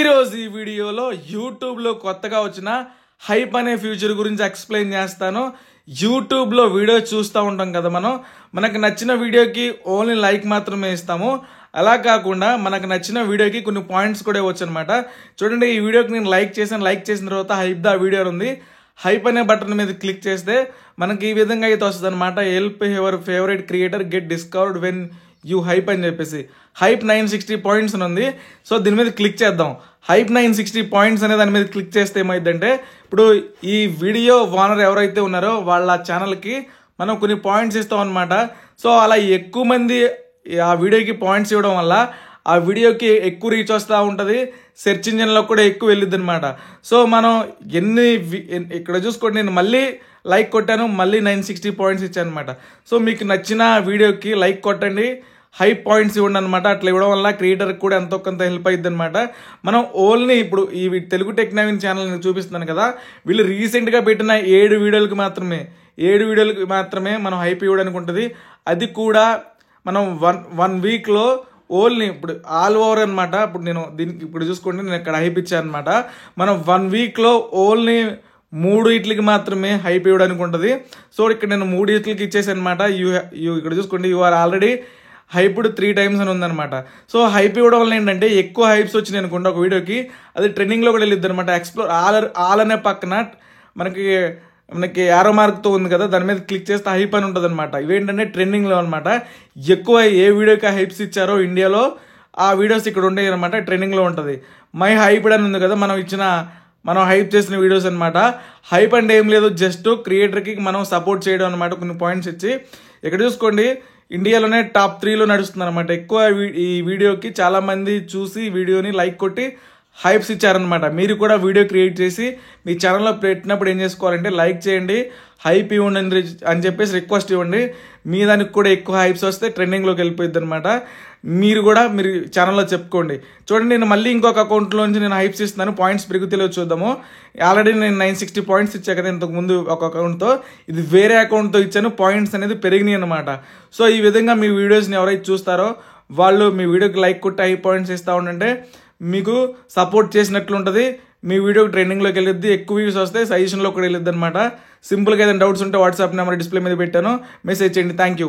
రోజు ఈ వీడియోలో యూట్యూబ్లో కొత్తగా వచ్చిన హైప్ అనే ఫ్యూచర్ గురించి ఎక్స్ప్లెయిన్ చేస్తాను. యూట్యూబ్లో వీడియో చూస్తూ ఉంటాం కదా, మనకు నచ్చిన వీడియోకి ఓన్లీ లైక్ మాత్రమే ఇస్తాము. అలా కాకుండా మనకు నచ్చిన వీడియోకి కొన్ని పాయింట్స్ కూడా ఇవ్వచ్చు అనమాట. చూడండి, ఈ వీడియోకి నేను లైక్ చేసిన తర్వాత హైప్ ద వీడియో ఉంది. హైప్ అనే బటన్ మీద క్లిక్ చేస్తే మనకి ఈ విధంగా అయితే వస్తుంది అనమాట. Help your favourite creator get discovered when you hype అని చెప్పేసి హైప్ 960 పాయింట్స్ అని ఉంది. సో దీని మీద క్లిక్ చేద్దాం. హైప్ 960 పాయింట్స్ అనే దాని మీద క్లిక్ చేస్తే ఏమైందంటే, ఇప్పుడు ఈ వీడియో ఓనర్ ఎవరైతే ఉన్నారో వాళ్ళ ఛానల్కి మనం కొన్ని పాయింట్స్ ఇస్తాం అనమాట. సో అలా ఎక్కువ మంది ఆ వీడియోకి పాయింట్స్ ఇవ్వడం వల్ల ఆ వీడియోకి ఎక్కువ రీచ్ వస్తూ ఉంటుంది, సెర్చ్ ఇంజిన్లో కూడా ఎక్కువ వెళ్ళిద్ది అనమాట. సో మనం ఇక్కడ చూసుకోండి, నేను మళ్ళీ లైక్ కొట్టాను, మళ్ళీ 960 పాయింట్స్ ఇచ్చాను అనమాట. సో మీకు నచ్చిన వీడియోకి లైక్ కొట్టండి, హై పాయింట్స్ ఇవ్వండి అనమాట. అట్లా ఇవ్వడం వల్ల క్రియేటర్కి కూడా ఎంతో కొంత హెల్ప్ అయ్యిద్ది అనమాట. మనం ఓన్లీ ఇప్పుడు ఈ తెలుగు టెక్ నవీన్ ఛానల్ నేను చూపిస్తున్నాను కదా, వీళ్ళు రీసెంట్గా పెట్టిన 7 వీడియోలకి మాత్రమే మనం హైప్ ఇవ్వడానికి ఉంటుంది. అది కూడా మనం వన్ వీక్లో ఓన్లీ ఇప్పుడు ఆల్ ఓవర్ అనమాట. ఇప్పుడు నేను దీనికి ఇప్పుడు చూసుకోండి, నేను ఇక్కడ హైప్ ఇచ్చాను అనమాట. మనం 1 వీక్లో ఓన్లీ 3 ఇట్లకి మాత్రమే హైప్ ఇవ్వడానికి ఉంటుంది. సో ఇక్కడ నేను 3 ఇట్లకి ఇచ్చేసాను అనమాట. ఇక్కడ చూసుకోండి, you are already hyped 3 times అని ఉందన్నమాట. సో హైప్ ఇవ్వడం వల్ల ఏంటంటే, ఎక్కువ హైప్స్ వచ్చినాయి అనుకోండి ఒక వీడియోకి, అది ట్రెండింగ్లో కూడా వెళ్ళిద్ది అనమాట. ఎక్స్ప్లోర్ ఆల్ అనే పక్కన మనకి యారో మార్క్తో ఉంది కదా, దాని మీద క్లిక్ చేస్తే హైప్ అని ఉంటుంది అనమాట. ఇవేంటంటే ట్రెండింగ్లో అనమాట. ఎక్కువ ఏ వీడియోకి హైప్స్ ఇచ్చారో ఇండియాలో ఆ వీడియోస్ ఇక్కడ ఉంటాయి అనమాట, ట్రెండింగ్లో ఉంటుంది. మై హైప్డ్ అని ఉంది కదా, మనం హైప్ చేసిన వీడియోస్ అనమాట. హైప్ అంటే ఏం లేదు, జస్ట్ క్రియేటర్కి మనం సపోర్ట్ చేయడం అనమాట, కొన్ని పాయింట్స్ ఇచ్చి. ఇక్కడ చూసుకోండి, ఇండియాలోనే టాప్ 3లో నడుస్తుంది అనమాట. ఎక్కువ ఈ వీడియోకి చాలా మంది చూసి వీడియోని లైక్ కొట్టి హైప్స్ ఇచ్చారనమాట. మీరు కూడా వీడియో క్రియేట్ చేసి మీ ఛానల్లో పెట్టినప్పుడు ఏం చేసుకోవాలంటే, లైక్ చేయండి, హైప్ ఇవ్వండి అని చెప్పేసి రిక్వెస్ట్ ఇవ్వండి. మీ దానికి కూడా ఎక్కువ హైప్స్ వస్తే ట్రెండింగ్లోకి వెళ్ళిపోయింది అనమాట. మీరు ఛానల్లో చెప్పుకోండి. చూడండి, నేను మళ్ళీ ఇంకొక అకౌంట్లోంచి నేను హైప్స్ ఇస్తున్నాను, పాయింట్స్ పెరుగుతలేవు చూద్దాము. ఆల్రెడీ నేను 960 పాయింట్స్ ఇచ్చా కదా ఇంతకు ముందు ఒక అకౌంట్తో, ఇది వేరే అకౌంట్తో ఇచ్చాను, పాయింట్స్ అనేది పెరిగినాయి అనమాట. సో ఈ విధంగా మీ వీడియోస్ని ఎవరైతే చూస్తారో వాళ్ళు మీ వీడియోకి లైక్ కొట్టి హై పాయింట్స్ ఇస్తూ ఉండంటే మీకు సపోర్ట్ చేసినట్లు ఉంటుంది. మీ వీడియోకి ట్రెండింగ్లోకి వెళ్ళిద్ది, ఎక్కువ వ్యూస్ వస్తే సజెషన్లో కూడా వెళ్ళిద్ది అనమాట. సింపుల్గా ఏదైనా డౌట్స్ ఉంటే వాట్సాప్ నెంబర్ డిస్ప్లే మీద పెట్టాను, మెసేజ్ చేయండి. Thank you.